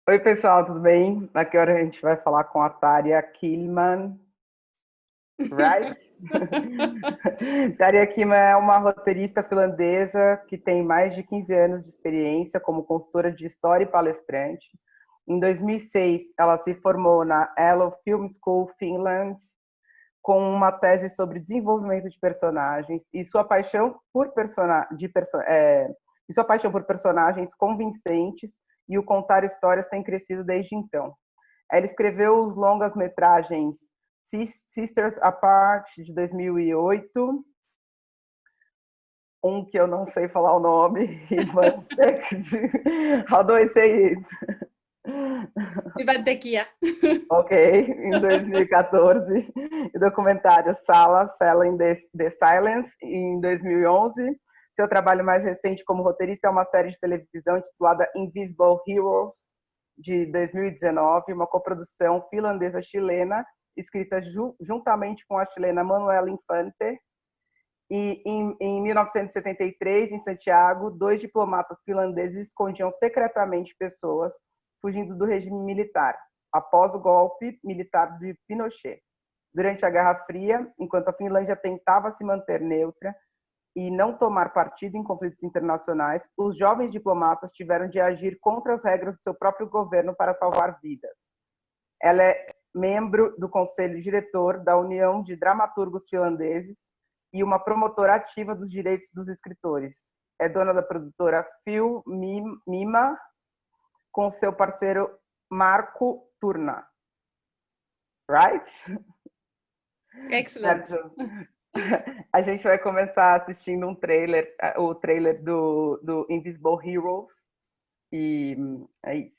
Oi, pessoal, tudo bem? Aqui agora a gente vai falar com a Tarja Kylmä, right? Tarja Kylmä é uma roteirista finlandesa que tem mais de 15 anos de experiência como consultora de história e palestrante. Em 2006, ela se formou na Elo Film School, Finland, com uma tese sobre desenvolvimento de personagens e sua paixão por personagens convincentes e o contar histórias tem crescido desde então. Ela escreveu os longas-metragens Sisters Apart, de 2008, um que eu não sei falar o nome, How do I say it? Hyvä tekijä. Ok, em 2014, e o documentário Sala in the Silence, em 2011. Seu trabalho mais recente como roteirista é uma série de televisão intitulada Invisible Heroes, de 2019, uma coprodução finlandesa-chilena, escrita juntamente com a chilena Manuela Infante. E em 1973, em Santiago, 2 diplomatas finlandeses escondiam secretamente pessoas fugindo do regime militar, após o golpe militar de Pinochet. Durante a Guerra Fria, enquanto a Finlândia tentava se manter neutra e não tomar partido em conflitos internacionais, os jovens diplomatas tiveram de agir contra as regras do seu próprio governo para salvar vidas. Ela é membro do Conselho Diretor da União de Dramaturgos Finlandeses e uma promotora ativa dos direitos dos escritores. É dona da produtora Filmima, com seu parceiro Marco Turna. Right? Excellent. A gente vai começar assistindo o trailer do Invisible Heroes, e é isso.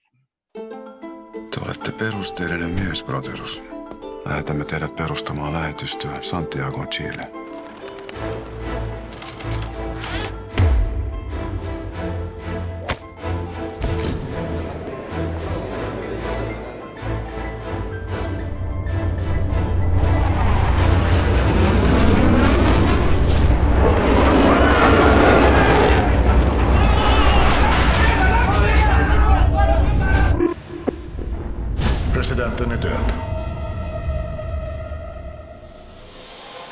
Te olette perusteellinen mies, Broterus. Lähetämme teidät perustamaan lähetystöä Santiagoon, Chile. Presidentin är död.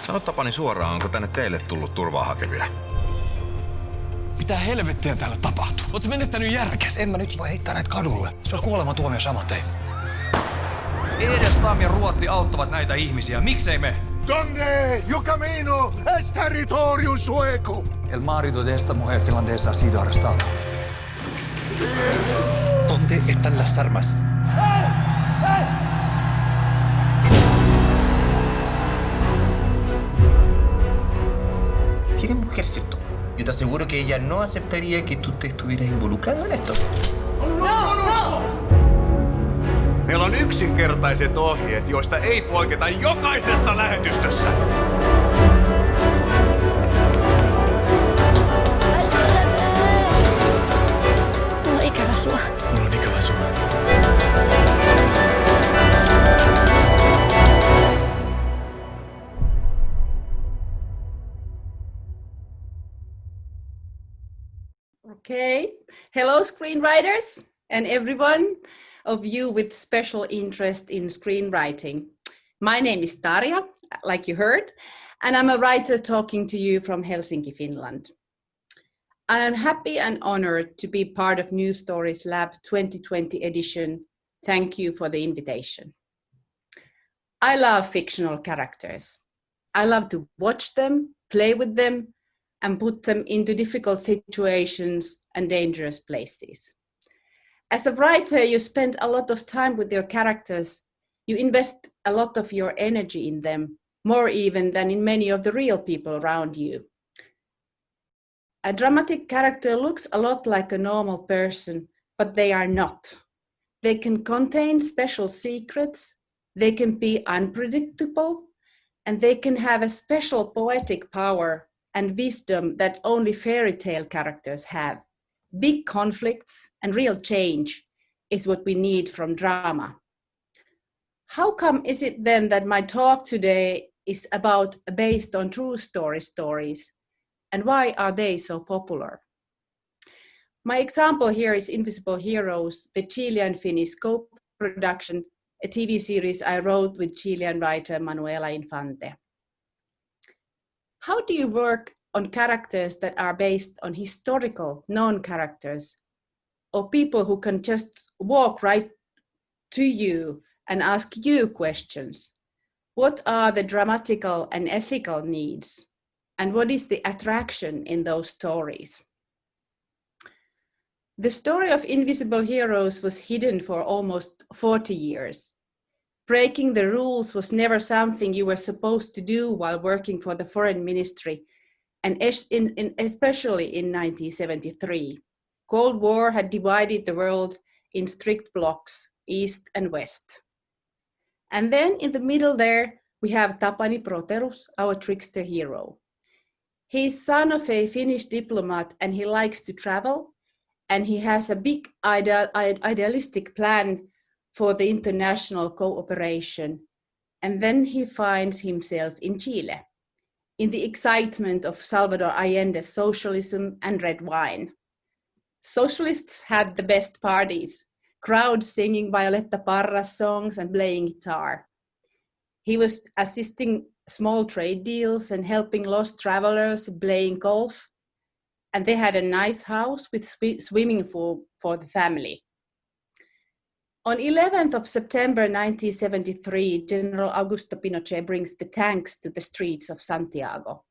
Sano Tapani suoraan, onko tänne teille tullut turvaa hakevia? Mitä helvettiä täällä tapahtuu? Ootko menettänyt järkes? En mä nyt voi heittää näitä kadulle. Se on kuolematuomio saman tein. Edestam ja Ruotsi auttavat näitä ihmisiä. Miksei me? Donde yo camino es territorium sueco. El marido de esta mujer finlandesa ha sido arrestado. ¿Dónde están las armas? Tienes mujer, ¿cierto? Yo te aseguro que ella no aceptaría que tú te estuvieras involucrando en esto. No! Meillä on yksinkertaiset ohjeet, joista ei poiketa jokaisessa lähetystössä. Mulla on ikävä sua. Mulla on ikävä sua. Okay. Hello, screenwriters, and everyone of you with special interest in screenwriting. My name is Tarja, like you heard, and I'm a writer talking to you from Helsinki, Finland. I am happy and honored to be part of New Stories Lab 2020 edition. Thank you for the invitation. I love fictional characters. I love to watch them, play with them, and put them into difficult situations and dangerous places. As a writer, you spend a lot of time with your characters. You invest a lot of your energy in them, more even than in many of the real people around you. A dramatic character looks a lot like a normal person, but they are not. They can contain special secrets, they can be unpredictable, and they can have a special poetic power and wisdom that only fairy tale characters have. Big conflicts and real change is what we need from drama. How come is it then that my talk today is based on true stories, and why are they so popular? My example here is Invisible Heroes, the Chilean-Finnish co-production, a TV series I wrote with Chilean writer Manuela Infante. How do you work on characters that are based on historical known characters, or people who can just walk right to you and ask you questions? What are the dramatical and ethical needs? And what is the attraction in those stories? The story of Invisible Heroes was hidden for almost 40 years. Breaking the rules was never something you were supposed to do while working for the foreign ministry, and especially in 1973. Cold War had divided the world in strict blocks, East and West. And then in the middle there, we have Tapani Proterus, our trickster hero. He's son of a Finnish diplomat and he likes to travel, and he has a big idealistic plan for the international cooperation. And then he finds himself in Chile, in the excitement of Salvador Allende's socialism and red wine. Socialists had the best parties, crowds singing Violetta Parra's songs and playing guitar. He was assisting small trade deals and helping lost travelers playing golf. And they had a nice house with swimming pool for the family. On 11th of September 1973, General Augusto Pinochet brings the tanks to the streets of Santiago.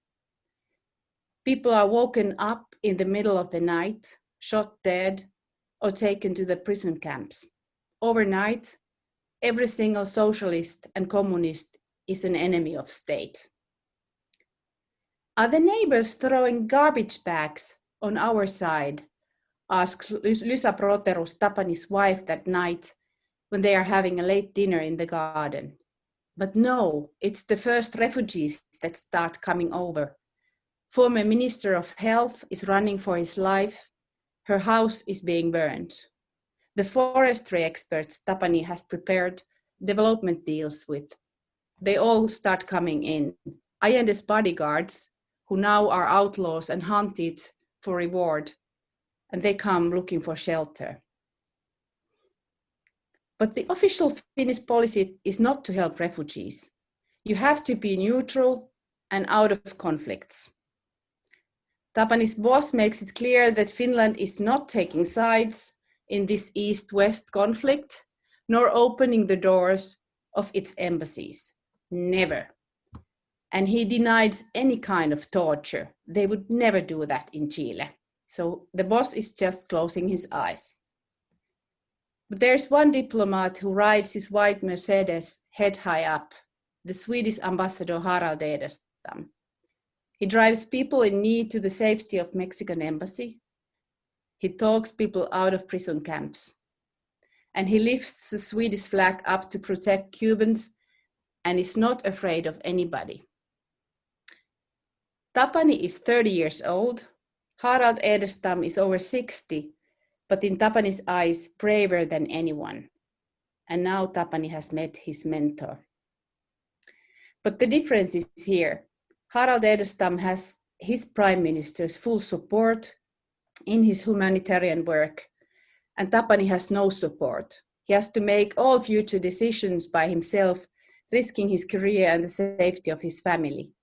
People are woken up in the middle of the night, shot dead, or taken to the prison camps. Overnight, every single socialist and communist is an enemy of state. Are the neighbors throwing garbage bags on our side? Asks Lysa Proterus, Tapani's wife, that night when they are having a late dinner in the garden. But no, it's the first refugees that start coming over. Former Minister of Health is running for his life. Her house is being burned. The forestry experts Tapani has prepared development deals with, they all start coming in. Allende's bodyguards, who now are outlaws and hunted for reward, and they come looking for shelter. But the official Finnish policy is not to help refugees. You have to be neutral and out of conflicts. Tapani's boss makes it clear that Finland is not taking sides in this East-West conflict, nor opening the doors of its embassies. Never. And he denies any kind of torture. They would never do that in Chile. So the boss is just closing his eyes. But there's one diplomat who rides his white Mercedes head high up, the Swedish ambassador Harald Edelstam. He drives people in need to the safety of Mexican embassy. He talks people out of prison camps. And he lifts the Swedish flag up to protect Cubans and is not afraid of anybody. Tapani is 30 years old. Harald Edelstam is over 60, but in Tapani's eyes, braver than anyone. And now Tapani has met his mentor. But the difference is here. Harald Edelstam has his prime minister's full support in his humanitarian work, and Tapani has no support. He has to make all future decisions by himself, risking his career and the safety of his family.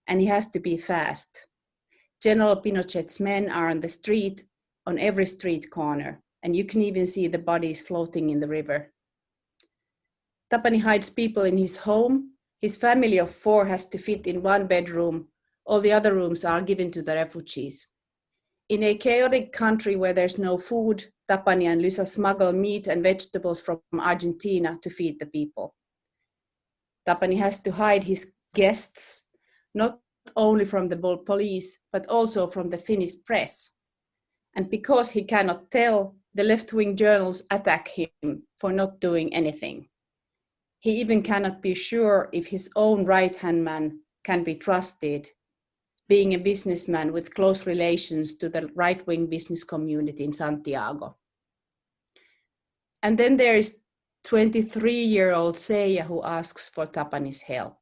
And he has to be fast. General Pinochet's men are on the street, on every street corner, and you can even see the bodies floating in the river. Tapani hides people in his home. His family of 4 has to fit in one bedroom. All the other rooms are given to the refugees. In a chaotic country where there's no food, Tapani and Lysa smuggle meat and vegetables from Argentina to feed the people. Tapani has to hide his guests, not only from the police, but also from the Finnish press. And because he cannot tell, the left-wing journals attack him for not doing anything. He even cannot be sure if his own right-hand man can be trusted, being a businessman with close relations to the right-wing business community in Santiago. And then there is 23-year-old Seija who asks for Tapani's help.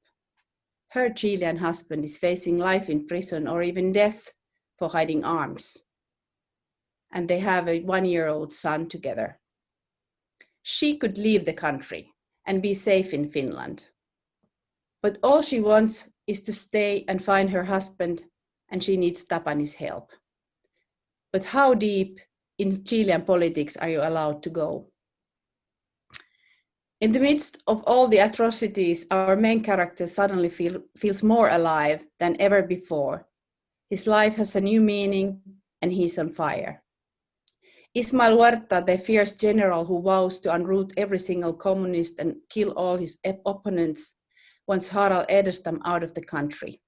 Her Chilean husband is facing life in prison or even death for hiding arms. and they have a 1-year-old son together. She could leave the country and be safe in Finland. But all she wants is to stay and find her husband, and she needs Tapani's help. But how deep in Chilean politics are you allowed to go? In the midst of all the atrocities, our main character suddenly feels more alive than ever before. His life has a new meaning, and he's on fire. Ismail Huerta, the fierce general who vows to unroot every single communist and kill all his opponents, wants Harald Edelstam out of the country.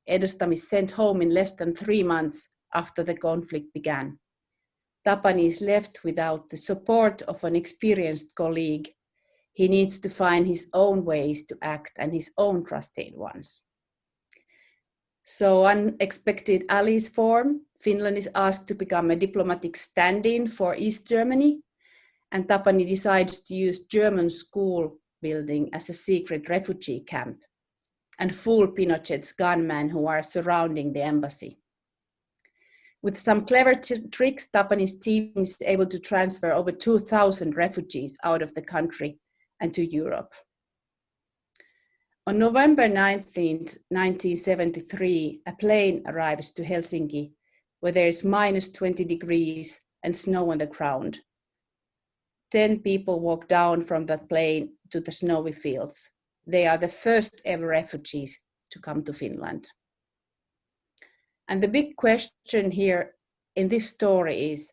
Edelstam is sent home in less than 3 months after the conflict began. Tapani is left without the support of an experienced colleague. He needs to find his own ways to act and his own trusted ones. So unexpected allies form. Finland is asked to become a diplomatic stand-in for East Germany, and Tapani decides to use German school building as a secret refugee camp and fool Pinochet's gunmen who are surrounding the embassy. With some clever tricks, Tapani's team is able to transfer over 2,000 refugees out of the country and to Europe. On November 19th, 1973, a plane arrives to Helsinki where there is minus 20 degrees and snow on the ground. 10 people walk down from that plane to the snowy fields. They are the first ever refugees to come to Finland. And the big question here in this story is,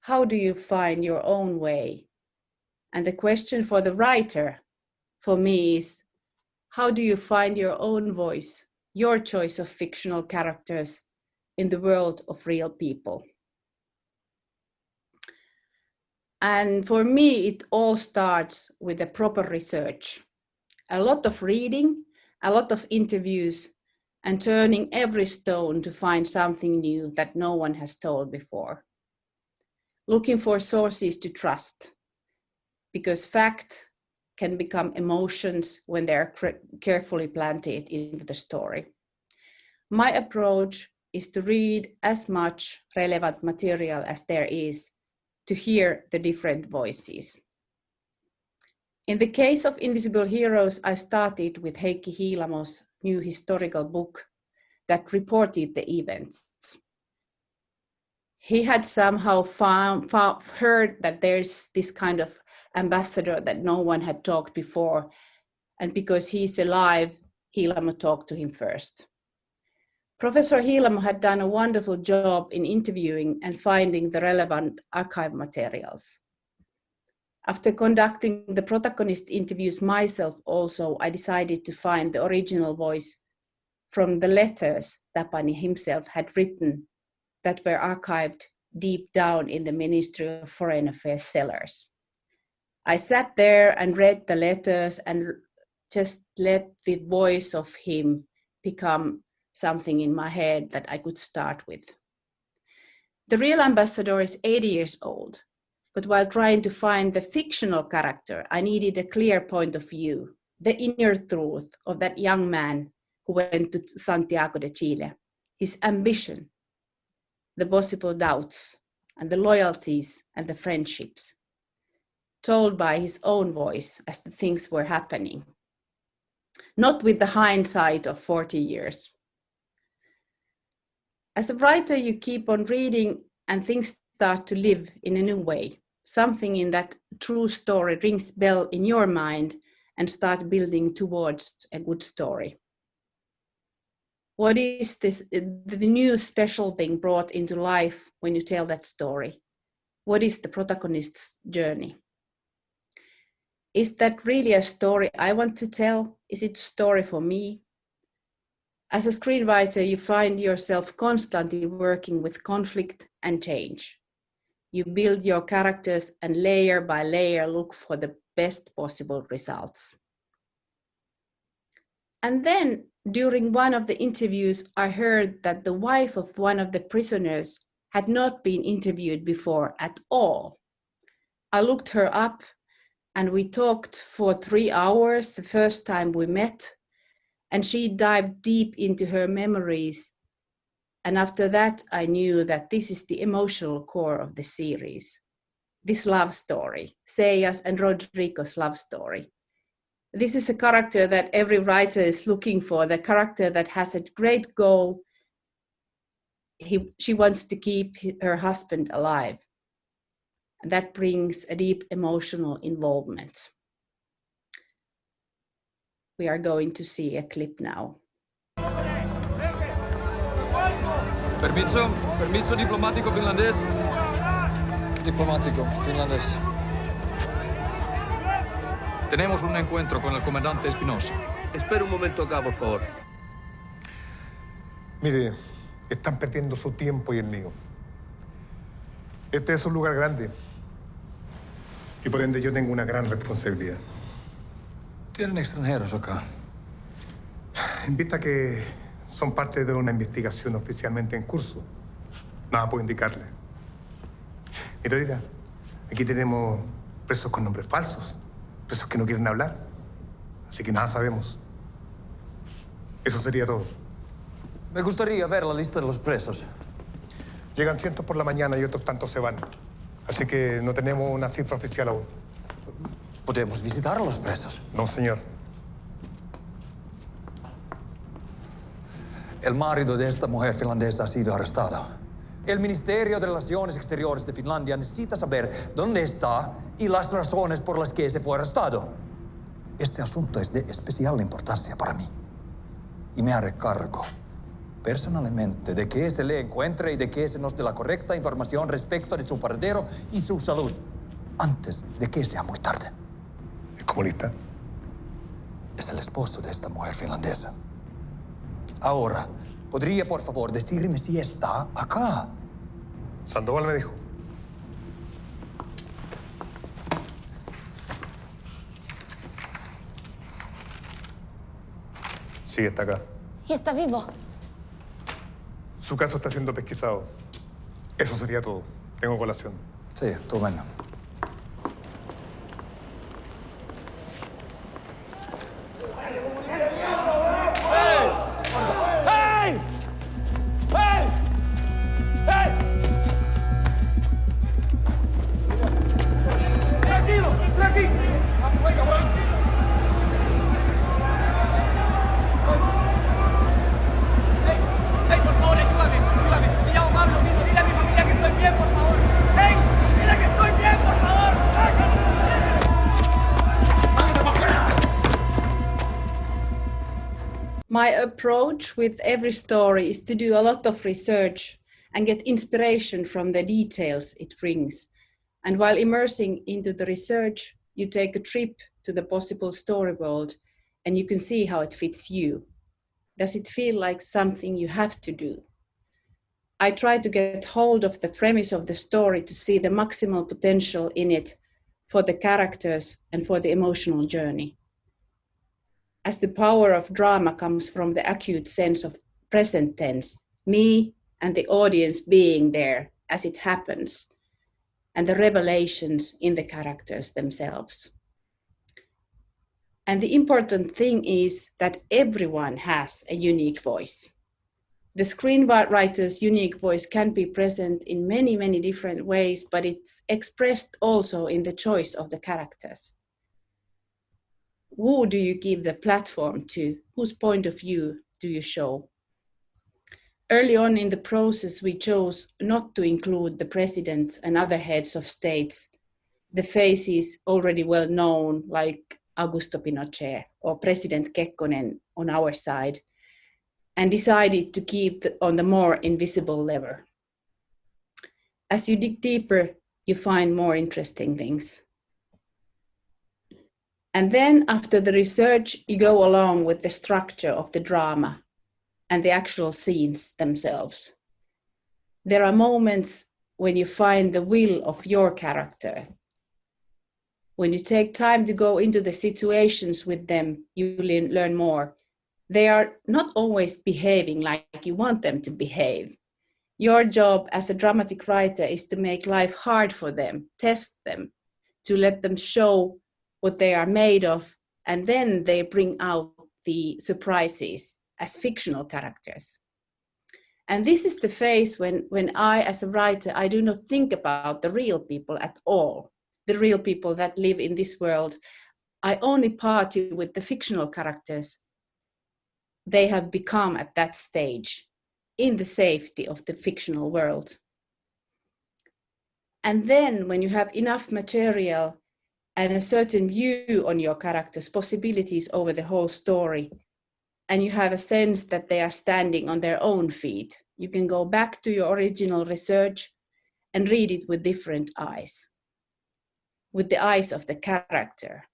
how do you find your own way? And the question for the writer, for me, is, how do you find your own voice, your choice of fictional characters in the world of real people? And for me, it all starts with a proper research. A lot of reading, a lot of interviews, and turning every stone to find something new that no one has told before. Looking for sources to trust, because fact can become emotions when they are carefully planted into the story. My approach is to read as much relevant material as there is to hear the different voices. In the case of Invisible Heroes, I started with Heikki Hiilamo's new historical book that reported the events. He had somehow heard that there's this kind of ambassador that no one had talked before, and because he's alive, Hiilamo talked to him first. Professor Hiilamo had done a wonderful job in interviewing and finding the relevant archive materials. After conducting the protagonist interviews myself also, I decided to find the original voice from the letters Tapani himself had written that were archived deep down in the Ministry of Foreign Affairs cellars. I sat there and read the letters and just let the voice of him become something in my head that I could start with. The real ambassador is 80 years old, but while trying to find the fictional character, I needed a clear point of view, the inner truth of that young man who went to Santiago de Chile, his ambition, the possible doubts, and the loyalties and the friendships, told by his own voice as the things were happening, not with the hindsight of 40 years. As a writer, you keep on reading and things start to live in a new way. Something in that true story rings bell in your mind and start building towards a good story. What is this, the new special thing brought into life when you tell that story? What is the protagonist's journey? Is that really a story I want to tell? Is it a story for me? As a screenwriter, you find yourself constantly working with conflict and change. You build your characters and layer by layer look for the best possible results. And then during one of the interviews, I heard that the wife of one of the prisoners had not been interviewed before at all. I looked her up and we talked for 3 hours the first time we met, and she dived deep into her memories And after that, I knew that this is the emotional core of the series. This love story, Seija's and Rodrigo's love story. This is a character that every writer is looking for, the character that has a great goal. She wants to keep her husband alive. And that brings a deep emotional involvement. We are going to see a clip now. Permiso diplomático finlandés. Diplomático finlandés. Tenemos un encuentro con el comandante Espinosa. Espera un momento acá, por favor. Mire, están perdiendo su tiempo y el mío. Este es un lugar grande. Y por ende yo tengo una gran responsabilidad. Tienen extranjeros acá. En vista que son parte de una investigación oficialmente en curso, nada puedo indicarle. Mira, oiga, aquí tenemos presos con nombres falsos, presos que no quieren hablar, así que nada sabemos. Eso sería todo. Me gustaría ver la lista de los presos. Llegan cientos por la mañana y otros tantos se van, así que no tenemos una cifra oficial aún. ¿Podemos visitar a los presos? No, señor. El marido de esta mujer finlandesa ha sido arrestado. El Ministerio de Relaciones Exteriores de Finlandia necesita saber dónde está y las razones por las que se fue arrestado. Este asunto es de especial importancia para mí. Y me haré cargo personalmente de que se le encuentre y de que se nos dé la correcta información respecto de su paradero y su salud antes de que sea muy tarde. ¿Es comunista? Es el esposo de esta mujer finlandesa. Ahora, ¿podría por favor decirme si está acá? Sandoval me dijo. Sí, está acá. ¿Y está vivo? Su caso está siendo pesquisado. Eso sería todo. Tengo colación. Sí, tú ven. My approach with every story is to do a lot of research and get inspiration from the details it brings. And while immersing into the research, you take a trip to the possible story world and you can see how it fits you. Does it feel like something you have to do? I try to get hold of the premise of the story to see the maximal potential in it for the characters and for the emotional journey. As the power of drama comes from the acute sense of present tense, me and the audience being there as it happens, and the revelations in the characters themselves. And the important thing is that everyone has a unique voice. The screenwriter's unique voice can be present in many, many different ways, but it's expressed also in the choice of the characters. Who do you give the platform to? Whose point of view do you show? Early on in the process, we chose not to include the presidents and other heads of states, the faces already well known, like Augusto Pinochet or President Kekkonen on our side, and decided to keep on the more invisible level. As you dig deeper, you find more interesting things. And then after the research, you go along with the structure of the drama and the actual scenes themselves. There are moments when you find the will of your character. When you take time to go into the situations with them, you learn more. They are not always behaving like you want them to behave. Your job as a dramatic writer is to make life hard for them, test them, to let them show what they are made of, and then they bring out the surprises as fictional characters. And this is the phase when I, as a writer, I do not think about the real people at all, the real people that live in this world. I only party with the fictional characters they have become at that stage in the safety of the fictional world. And then when you have enough material and a certain view on your characters' possibilities over the whole story, and you have a sense that they are standing on their own feet, you can go back to your original research and read it with different eyes, with the eyes of the character.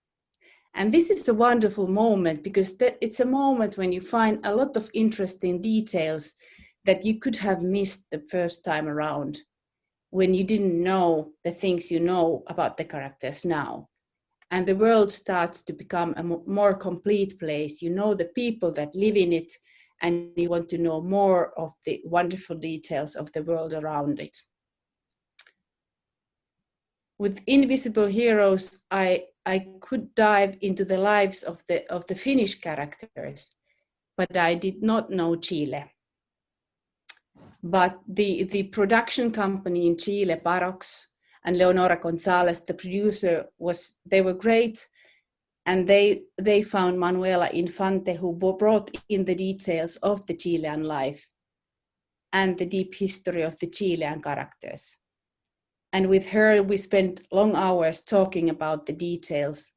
And this is a wonderful moment because it's a moment when you find a lot of interesting details that you could have missed the first time around, when you didn't know the things you know about the characters now. And the world starts to become a more complete place. You know the people that live in it, and you want to know more of the wonderful details of the world around it. With Invisible Heroes, I could dive into the lives of the Finnish characters, but I did not know Chile. But the production company in Chile, Parox, and Leonora Gonzalez, the producer, they were great, and they found Manuela Infante, who brought in the details of the Chilean life and the deep history of the Chilean characters. And with her, we spent long hours talking about the details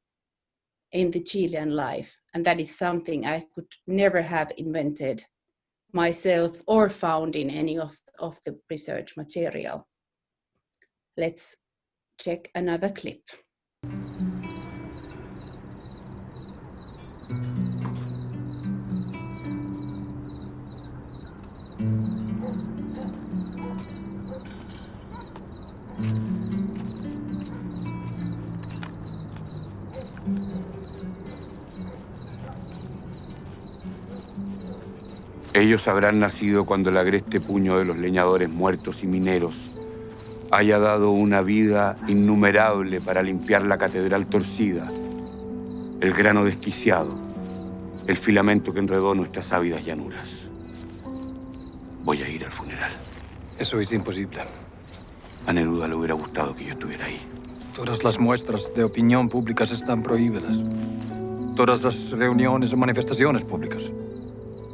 in the Chilean life. And that is something I could never have invented myself or found in any of the research material. Let's check another clip. Ellos habrán nacido cuando el agreste puño de los leñadores muertos y mineros haya dado una vida innumerable para limpiar la catedral torcida, el grano desquiciado, el filamento que enredó nuestras ávidas llanuras. Voy a ir al funeral. Eso es imposible. A Neruda le hubiera gustado que yo estuviera ahí. Todas las muestras de opinión públicas están prohibidas. Todas las reuniones o manifestaciones públicas.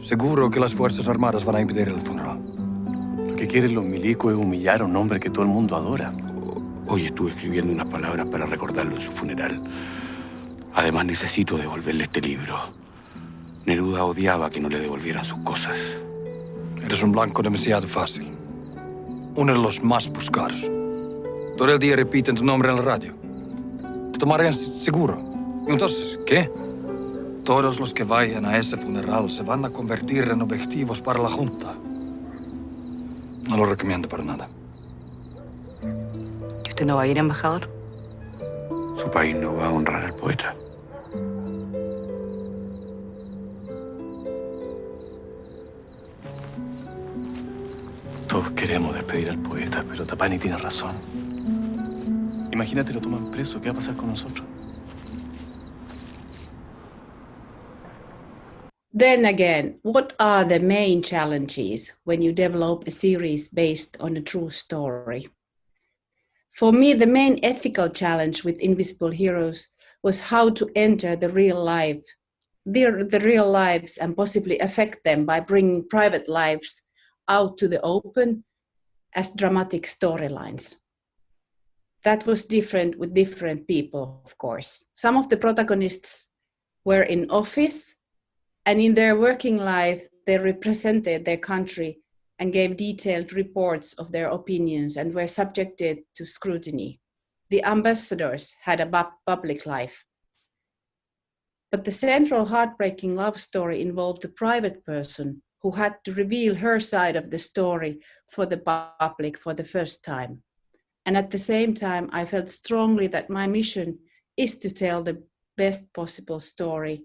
Seguro que las Fuerzas Armadas van a impedir el funeral. Lo que quieren los milicos es humillar a un hombre que todo el mundo adora. Hoy estuve escribiendo unas palabras para recordarlo en su funeral. Además, necesito devolverle este libro. Neruda odiaba que no le devolvieran sus cosas. Eres un blanco demasiado fácil. Uno de los más buscados. Todo el día repiten tu nombre en la radio. Te tomarían seguro. Y entonces, ¿qué? Todos los que vayan a ese funeral se van a convertir en objetivos para la Junta. No lo recomiendo para nada. ¿Y usted no va a ir, embajador? Su país no va a honrar al poeta. Todos queremos despedir al poeta, pero Tapani tiene razón. Imagínate, lo toman preso. ¿Qué va a pasar con nosotros? Then again, what are the main challenges when you develop a series based on a true story? For me, the main ethical challenge with Invisible Heroes was how to enter the real life, the real lives, and possibly affect them by bringing private lives out to the open as dramatic storylines. That was different with different people, of course. Some of the protagonists were in office, and in their working life, they represented their country and gave detailed reports of their opinions and were subjected to scrutiny. The ambassadors had a public life. But the central heartbreaking love story involved a private person who had to reveal her side of the story for the public for the first time. And at the same time, I felt strongly that my mission is to tell the best possible story,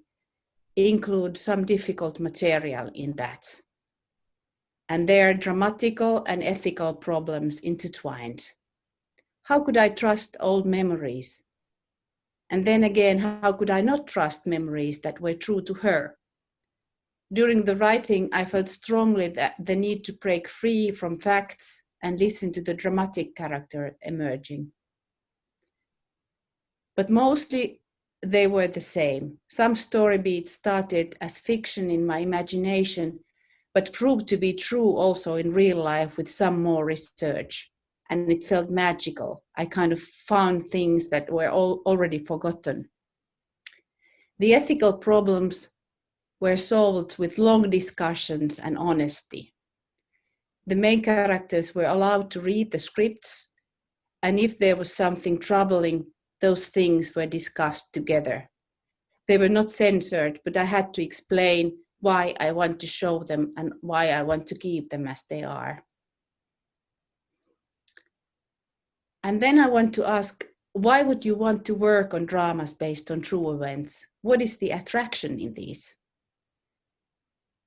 include some difficult material in that. And there are dramatical and ethical problems intertwined. How could I trust old memories? And then again, how could I not trust memories that were true to her? During the writing, I felt strongly that the need to break free from facts and listen to the dramatic character emerging. But mostly they were the same. Some story beats started as fiction in my imagination, but proved to be true also in real life with some more research. And it felt magical. I kind of found things that were already forgotten. The ethical problems were solved with long discussions and honesty. The main characters were allowed to read the scripts, and if there was something troubling, those things were discussed together. They were not censored, but I had to explain why I want to show them and why I want to keep them as they are. And then I want to ask, why would you want to work on dramas based on true events? What is the attraction in these?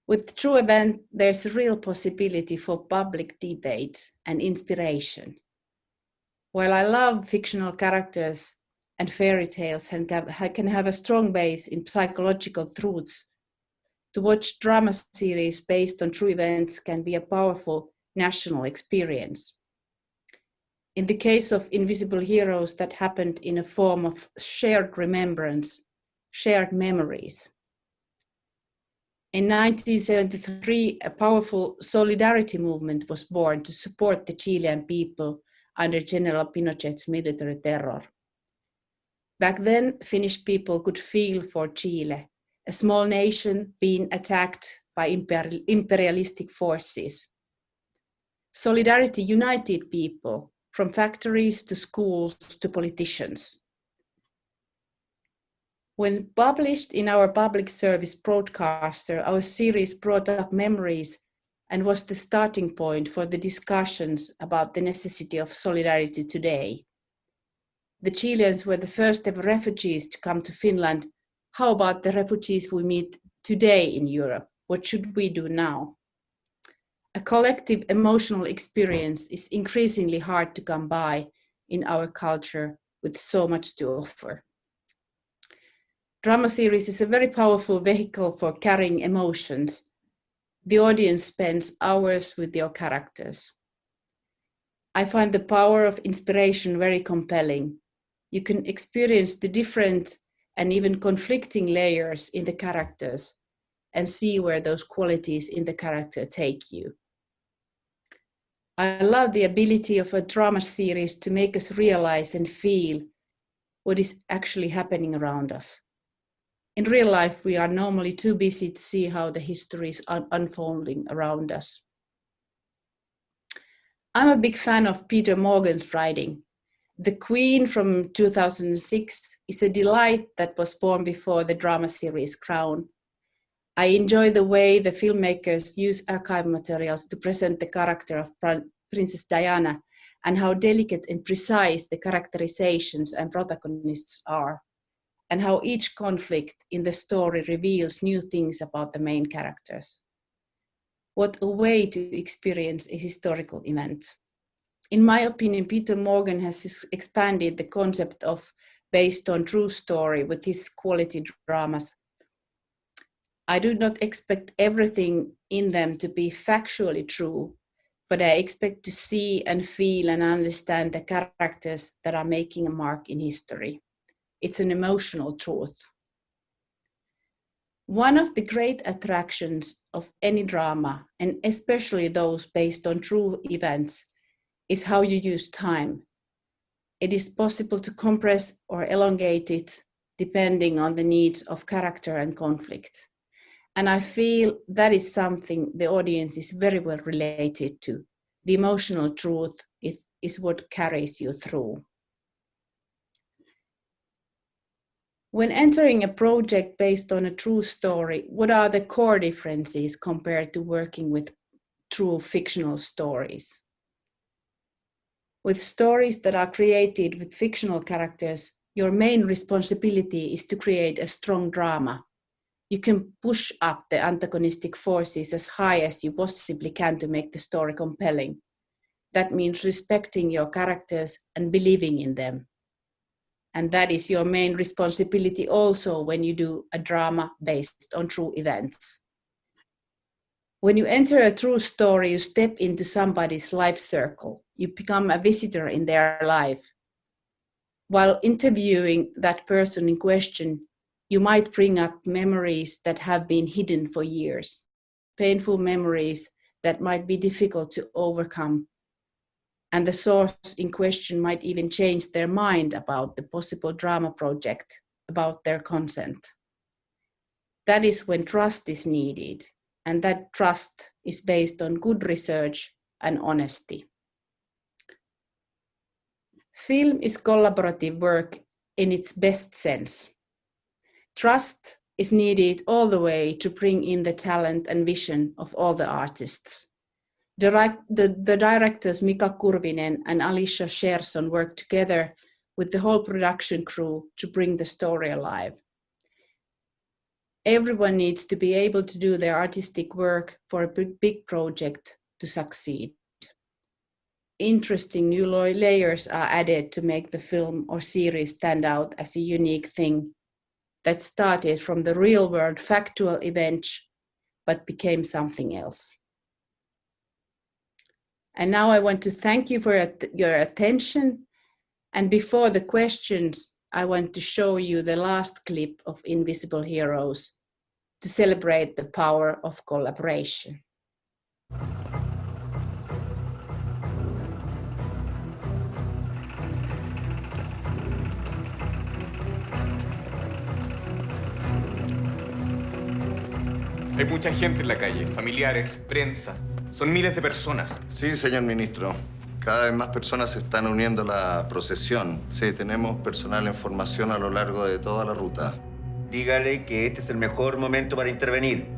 With true event, there's a real possibility for public debate and inspiration. While I love fictional characters and fairy tales and can have a strong base in psychological truths, to watch drama series based on true events can be a powerful national experience. In the case of Invisible Heroes, that happened in a form of shared remembrance, shared memories. In 1973, a powerful solidarity movement was born to support the Chilean people under General Pinochet's military terror. Back then, Finnish people could feel for Chile, a small nation being attacked by imperialistic forces. Solidarity united people, from factories to schools to politicians. When published in our public service broadcaster, our series brought up memories and was the starting point for the discussions about the necessity of solidarity today. The Chileans were the first ever refugees to come to Finland. How about the refugees we meet today in Europe? What should we do now? A collective emotional experience is increasingly hard to come by in our culture with so much to offer. Drama series is a very powerful vehicle for carrying emotions. The audience spends hours with your characters. I find the power of inspiration very compelling. You can experience the different and even conflicting layers in the characters and see where those qualities in the character take you. I love the ability of a drama series to make us realize and feel what is actually happening around us. In real life, we are normally too busy to see how the history is unfolding around us. I'm a big fan of Peter Morgan's writing. The Queen from 2006 is a delight that was born before the drama series Crown. I enjoy the way the filmmakers use archive materials to present the character of Princess Diana and how delicate and precise the characterizations and protagonists are, and how each conflict in the story reveals new things about the main characters. What a way to experience a historical event. In my opinion, Peter Morgan has expanded the concept of based on true story with his quality dramas. I do not expect everything in them to be factually true, but I expect to see and feel and understand the characters that are making a mark in history. It's an emotional truth. One of the great attractions of any drama, and especially those based on true events, is how you use time. It is possible to compress or elongate it depending on the needs of character and conflict. And I feel that is something the audience is very well related to. The emotional truth is what carries you through. When entering a project based on a true story, what are the core differences compared to working with true fictional stories? With stories that are created with fictional characters, your main responsibility is to create a strong drama. You can push up the antagonistic forces as high as you possibly can to make the story compelling. That means respecting your characters and believing in them. And that is your main responsibility also when you do a drama based on true events. When you enter a true story, you step into somebody's life circle. You become a visitor in their life. While interviewing that person in question, you might bring up memories that have been hidden for years, painful memories that might be difficult to overcome. And the source in question might even change their mind about the possible drama project, about their consent. That is when trust is needed, and that trust is based on good research and honesty. Film is collaborative work in its best sense. Trust is needed all the way to bring in the talent and vision of all the artists. The directors Mika Kurvinen and Alicia Sherson worked together with the whole production crew to bring the story alive. Everyone needs to be able to do their artistic work for a big project to succeed. Interesting new layers are added to make the film or series stand out as a unique thing that started from the real world factual event but became something else. And now I want to thank you for your attention. And before the questions, I want to show you the last clip of Invisible Heroes to celebrate the power of collaboration. Hay mucha gente en la calle, familiares, prensa. Son miles de personas. Sí, señor ministro. Cada vez más personas se están uniendo a la procesión. Sí, tenemos personal en formación a lo largo de toda la ruta. Dígale que este es el mejor momento para intervenir.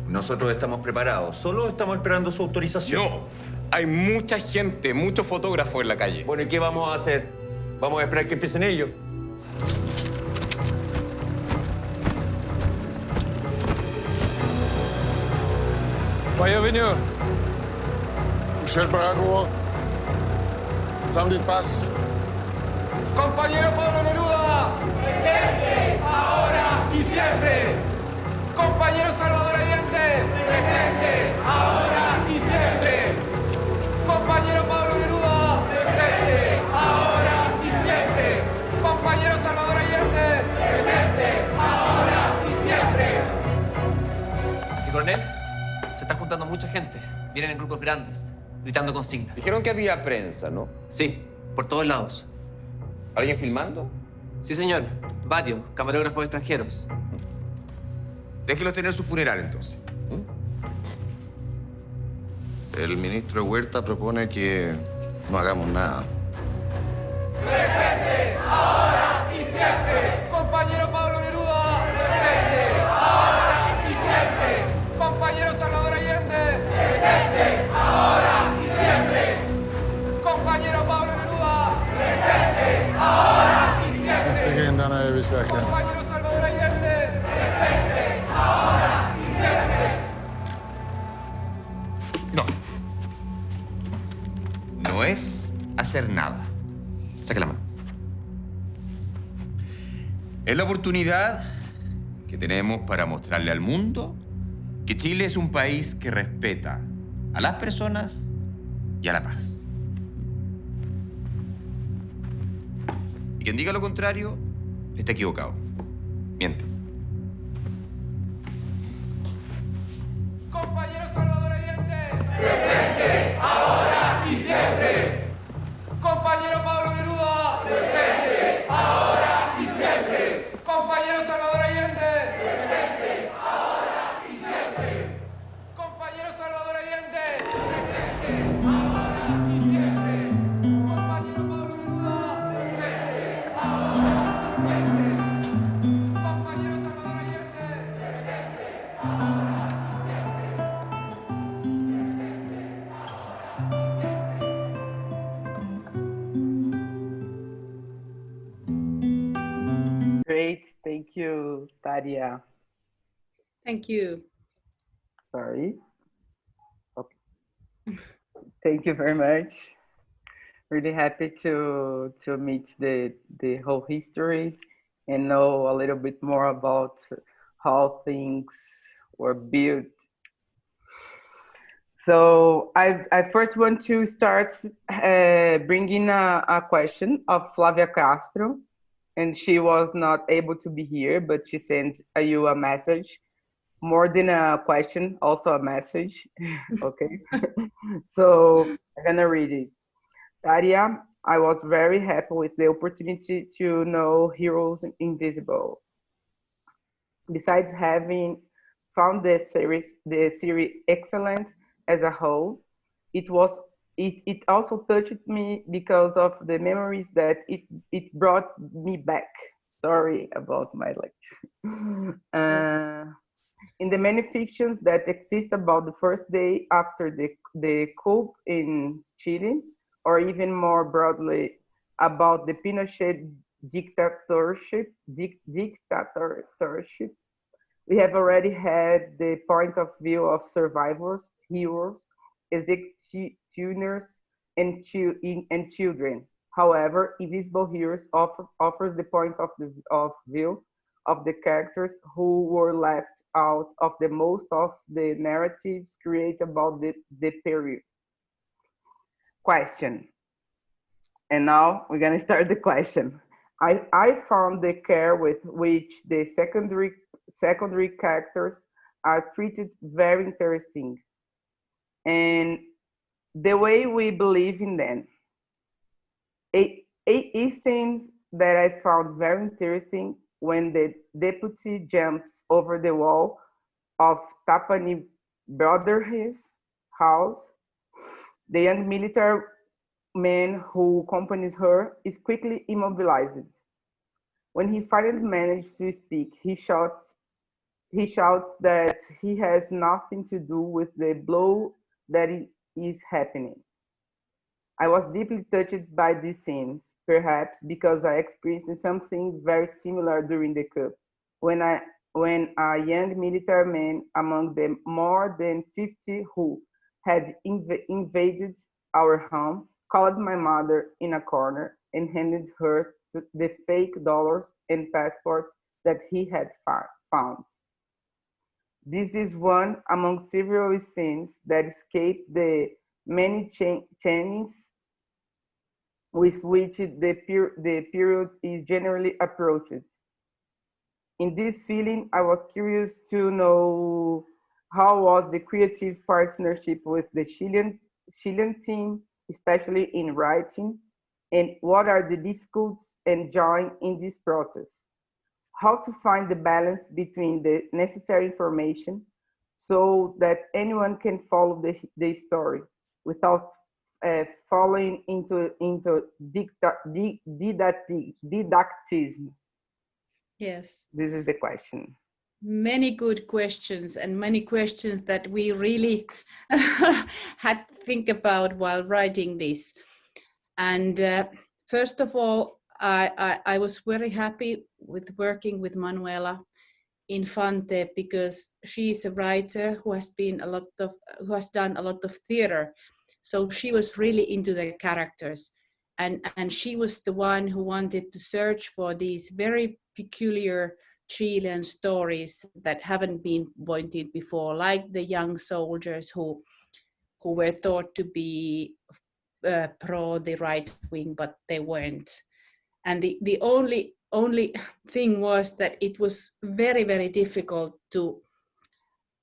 Nosotros estamos preparados. Solo estamos esperando su autorización. No. Hay mucha gente, muchos fotógrafos en la calle. Bueno, ¿y qué vamos a hacer? ¿Vamos a esperar que empiecen ellos? Bienvenue. Michel Bravo. Samedi Paz. Compañero Pablo Neruda. Presente, ahora y siempre. Compañero Salvador Allende. Presente, ahora y siempre. Compañero Pablo Neruda. Presente, ahora y siempre. Compañero Salvador Allende. Presente, ahora y siempre. ¿Y coronel? Se está juntando mucha gente. Vienen en grupos grandes, gritando consignas. Dijeron que había prensa, ¿no? Sí, por todos lados. ¿Alguien filmando? Sí, señor. Varios camarógrafos extranjeros. Déjelo tener su funeral, entonces. El ministro Huerta propone que no hagamos nada. Presente, ahora y siempre. Compañero Pablo Neruda. Presente, ahora y siempre. Compañero Salvador Allende. Presente, ahora y siempre. Compañero Pablo Neruda. Presente, ahora y siempre. Compañero Salvador Allende. Presente, ahora y siempre. No. No es hacer nada. Saque la mano. Es la oportunidad que tenemos para mostrarle al mundo que Chile es un país que respeta a las personas y a la paz. Y quien diga lo contrario está equivocado. Miente. Compañero Salvador Allende. Presente, ahora y siempre. Compañero Pablo Neruda. Presente, ahora y siempre. Compañero Salvador Allende. Presente, ahora y siempre. Compañero Salvador Allende. Presente, ahora y siempre. Compañero Pablo Neruda. Presente, ahora y siempre. Compañero Salvador Allende. Presente, ahora y siempre. Great, thank you, Tarja. Thank you. Sorry. Okay. Thank you very much. Really happy to meet the whole history and know a little bit more about how things were built. So I first want to start bringing a question of Flavia Castro, and she was not able to be here, but she sent you a message, more than a question, also a message. Okay, so I'm gonna read it. Tarja, I was very happy with the opportunity to know Heroes Invisible. Besides having found the series excellent as a whole, it also touched me because of the memories that it brought me back. Sorry about my lecture. In the many fictions that exist about the first day after the coup in Chile, or even more broadly about the Pinochet dictatorship, we have already had the point of view of survivors, heroes, executioners, and children. However, Invisible Heroes offers the point of view of the characters who were left out of the most of the narratives created about the period. Question. And now we're gonna start the question. I found the care with which the secondary characters are treated very interesting, and the way we believe in them. It seems that I found very interesting when the deputy jumps over the wall of Tapani Brother's house. The young military man who accompanies her is quickly immobilized. When he finally manages to speak, he shouts that he has nothing to do with the blow that is happening. I was deeply touched by these scenes, perhaps because I experienced something very similar during the coup, when a young military man among the more than 50 who had invaded our home called my mother in a corner and handed her the fake dollars and passports that he had found. This is one among several scenes that escape the many chains with which the period is generally approached. In this feeling, I was curious to know how was the creative partnership with the Chilean team, especially in writing, and what are the difficulties and joy in this process? How to find the balance between the necessary information so that anyone can follow the story without falling into didactism. Yes. This is the question. Many good questions, and many questions that we really had to think about while writing this. And first of all, I was very happy with working with Manuela Infante because she is a writer who has done a lot of theater. So she was really into the characters, and she was the one who wanted to search for these very peculiar Chilean stories that haven't been pointed before, like the young soldiers who were thought to be pro the right wing, but they weren't. And the only thing was that it was very, very difficult to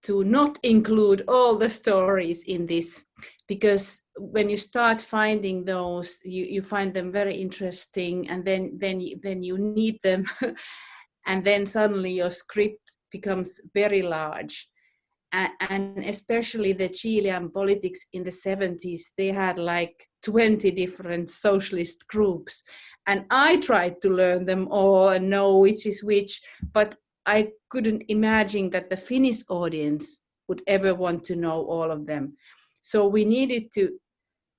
not include all the stories in this, because when you start finding those, you find them very interesting, and then you need them, and then suddenly your script becomes very large. And especially the Chilean politics in the 70s, they had like 20 different socialist groups, and I tried to learn them all and know which is which, but I couldn't imagine that the Finnish audience would ever want to know all of them. So we needed to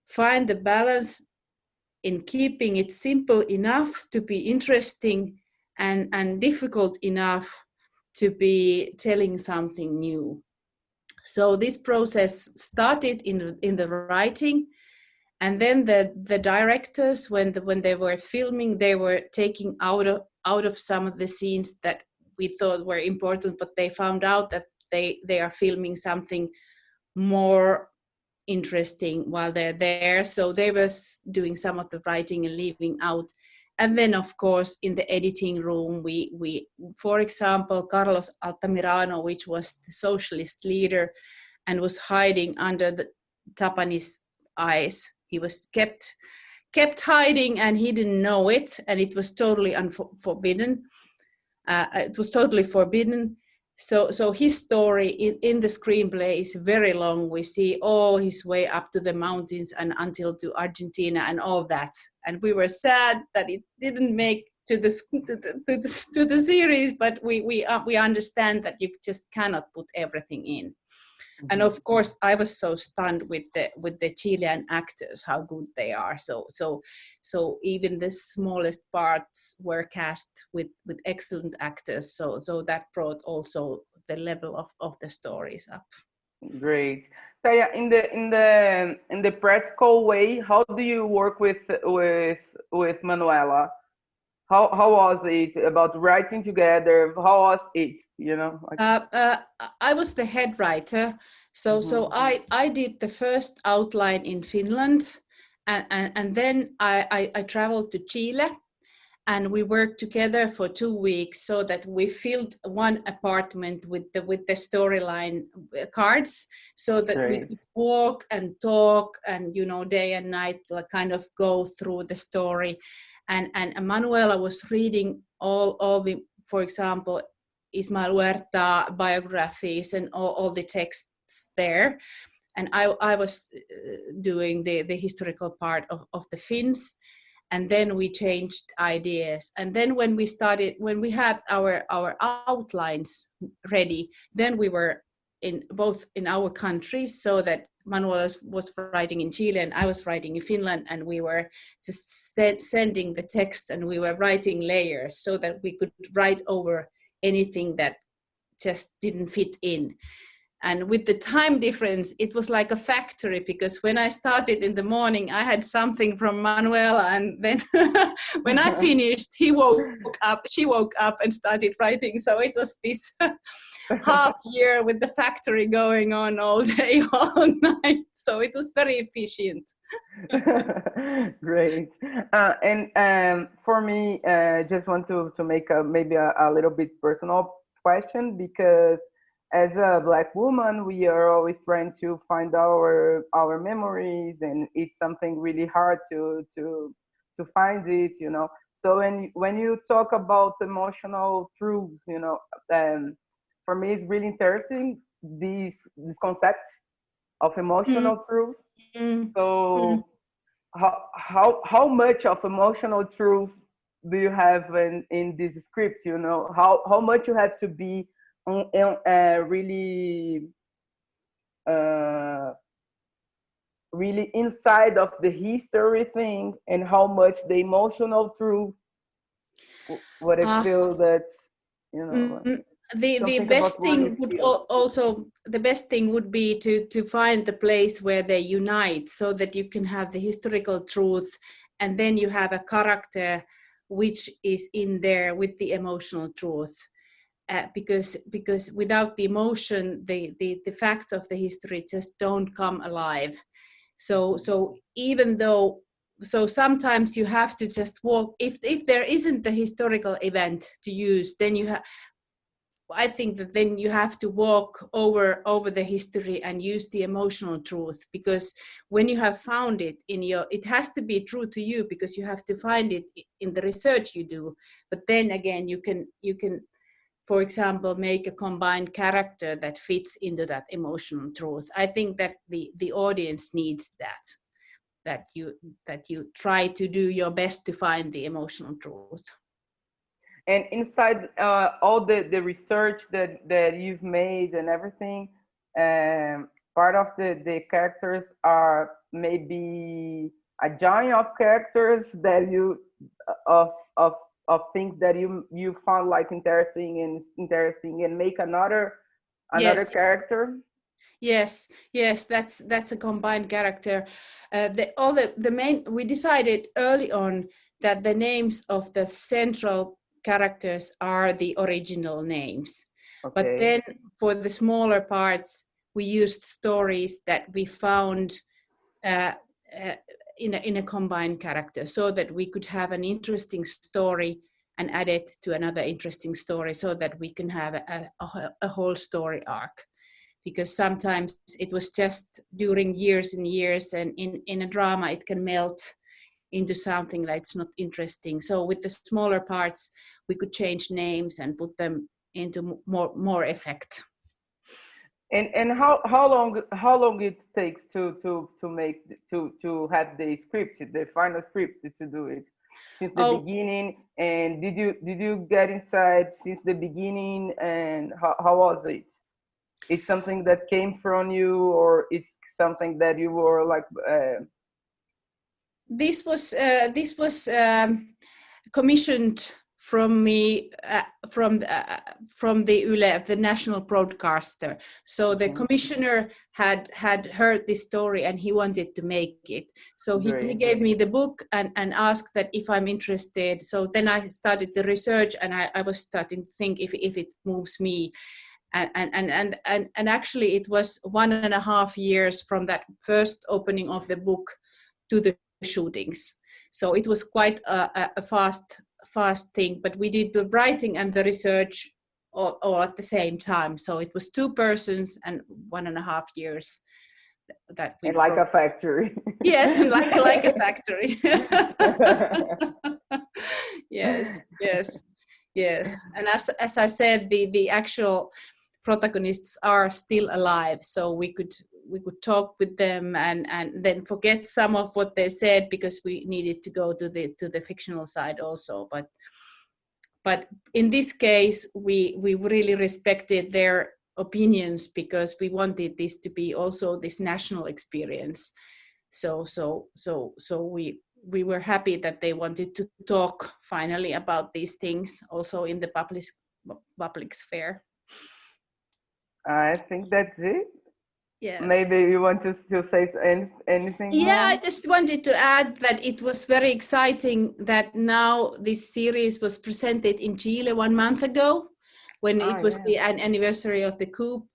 find the balance in keeping it simple enough to be interesting and difficult enough to be telling something new. So this process started in the writing, and then the directors, when they were filming, they were taking out of some of the scenes that we thought were important, but they found out that they are filming something more interesting while they're there. So they were doing some of the writing and leaving out. And then, of course, in the editing room, we for example, Carlos Altamirano, which was the socialist leader and was hiding under the Tapani's eyes. He was kept hiding, and he didn't know it, and it was totally forbidden. It was totally forbidden. So his story in the screenplay is very long. We see all his way up to the mountains and until to Argentina and all that. And we were sad that it didn't make to the series, but we understand that you just cannot put everything in. And of course, I was so stunned with the Chilean actors, how good they are. So even the smallest parts were cast with excellent actors. So that brought also the level of the stories up. Great. So yeah, in the practical way, how do you work with Manuela? How was it about writing together? How was it? You know, I was the head writer, so I did the first outline in Finland, and then I traveled to Chile, and we worked together for 2 weeks so that we filled one apartment with the storyline cards, so that we could walk and talk and day and night, like kind of go through the story, and Manuela was reading all the, for example, Ismael Huerta biographies and all the texts there, and I was doing the historical part of the Finns, and then we changed ideas, and then when we had our outlines ready, then we were both in our countries, so that Manuel was writing in Chile and I was writing in Finland, and we were just sending the text, and we were writing layers so that we could write over anything that just didn't fit in. And with the time difference, it was like a factory, because when I started in the morning, I had something from Manuela, and then when I finished, she woke up and started writing. So it was this half year with the factory going on all day, all night. So it was very efficient. Great. And for me, just want to make maybe a little bit personal question, because as a Black woman, we are always trying to find our memories, and it's something really hard to find it, So when you talk about emotional truths, for me it's really interesting this concept of emotional truth. So how much of emotional truth do you have in this script? How much you have to be really inside of the history thing, and how much the emotional truth what I feel that the best thing would also the best thing would be to find the place where they unite, so that you can have the historical truth, and then you have a character which is in there with the emotional truth. Because without the emotion, the facts of the history just don't come alive. So even though, sometimes you have to just walk. If there isn't the historical event to use, then I think that then you have to walk over the history and use the emotional truth, because when you have found it it has to be true to you, because you have to find it in the research you do. But then again, you can, for example, make a combined character that fits into that emotional truth. I think that the audience needs that you try to do your best to find the emotional truth. And inside all the research that you've made and everything, part of the characters are maybe a giant of characters that you of things that you found like interesting and make another character. Yes, that's a combined character. We decided early on that the names of the central characters are the original names. Okay. But then for the smaller parts, we used stories that we found in a combined character, so that we could have an interesting story and add it to another interesting story, so that we can have a whole story arc. Because sometimes it was just during years and years, and in a drama it can melt into something that's not interesting. So with the smaller parts, we could change names and put them into more effect. And how long it takes to have the script, the final script, to do it since the beginning? And did you get inside since the beginning? And how was it? It's something that came from you, or it's something that you were like? This was commissioned from me from the Yle, the national broadcaster. So the commissioner had heard this story and he wanted to make it. So he gave me the book and asked that if I'm interested. So then I started the research, and I was starting to think if it moves me. And actually it was 1.5 years from that first opening of the book to the shootings. So it was quite a fast thing, but we did the writing and the research all at the same time. So it was 2 persons and 1.5 years that we like a factory. Yes, and like a factory. yes. And as I said, the actual protagonists are still alive, so we could talk with them and then forget some of what they said, because we needed to go to the fictional side also. But in this case, we really respected their opinions, because we wanted this to be also this national experience. So we were happy that they wanted to talk finally about these things also in the public sphere. I think that's it. Yeah. Maybe you want to still say anything more? I just wanted to add that it was very exciting that now this series was presented in Chile 1 month ago, when it was the anniversary of the coup.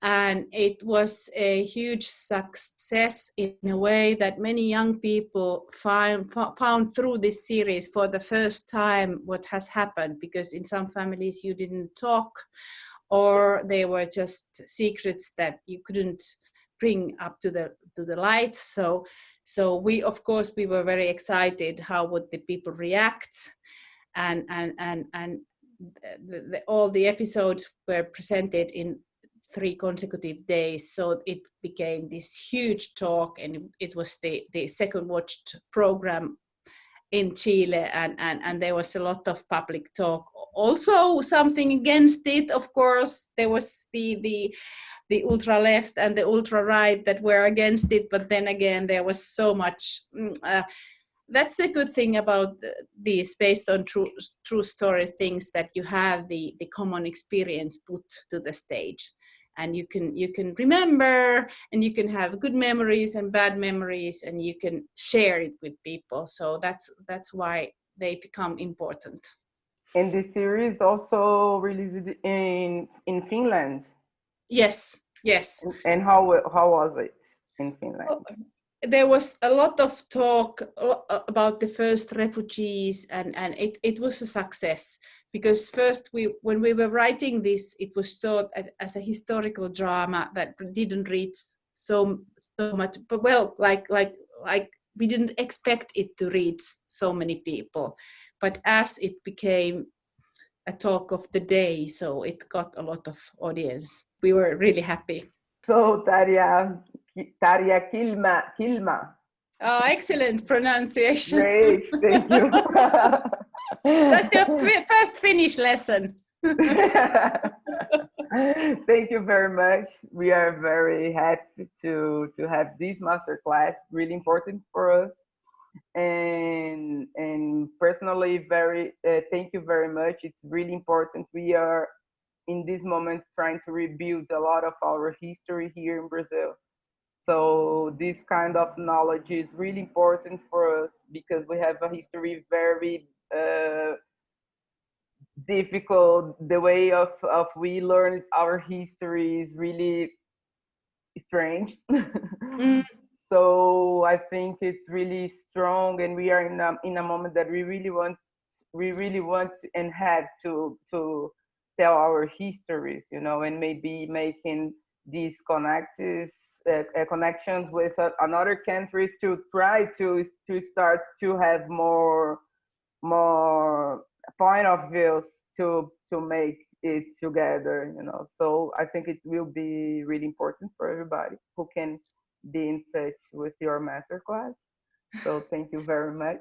And it was a huge success in a way that many young people found through this series for the first time what has happened, because in some families you didn't talk, or they were just secrets that you couldn't bring up to the light. So we, of course, we were very excited how would the people react, and all the episodes were presented in 3 consecutive days. So it became this huge talk, and it was the second watched program in Chile, and there was a lot of public talk. Also something against it, of course. There was the ultra left and the ultra right that were against it, but then again there was so much. That's the good thing about these based on true story things, that you have the common experience put to the stage, and you can remember, and you can have good memories and bad memories, and you can share it with people. So that's why they become important. And this series also released in Finland. Yes. And how was it in Finland? There was a lot of talk about the first refugees, and it was a success, because first when we were writing this, it was thought as a historical drama that didn't reach so much, but like we didn't expect it to reach so many people. But as it became a talk of the day, so it got a lot of audience. We were really happy. So Tarja Kylmä. Oh, excellent pronunciation. Great, thank you. That's your first Finnish lesson. Thank you very much. We are very happy to have this masterclass, really important for us. And personally, thank you very much. It's really important. We are in this moment trying to rebuild a lot of our history here in Brazil. So this kind of knowledge is really important for us, because we have a history very difficult. The way of we learn our history is really strange. So I think it's really strong, and we are in a moment that we really want and have to tell our histories, you know, and maybe making these connections with another countries to try to start to have more point of views to make it together, you know. So I think it will be really important for everybody who can be in touch with your masterclass. So thank you very much.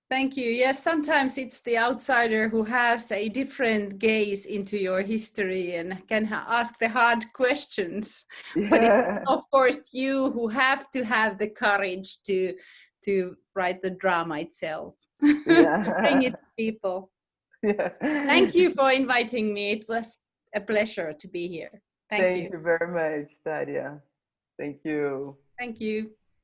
Thank you. Yes, sometimes it's the outsider who has a different gaze into your history and can ask the hard questions. Yeah. But it's, of course, you who have to have the courage to write the drama itself. Yeah. Bring it to people. Yeah. Thank you for inviting me. It was a pleasure to be here. Thank you. Thank you very much, Tarja. Thank you. Thank you.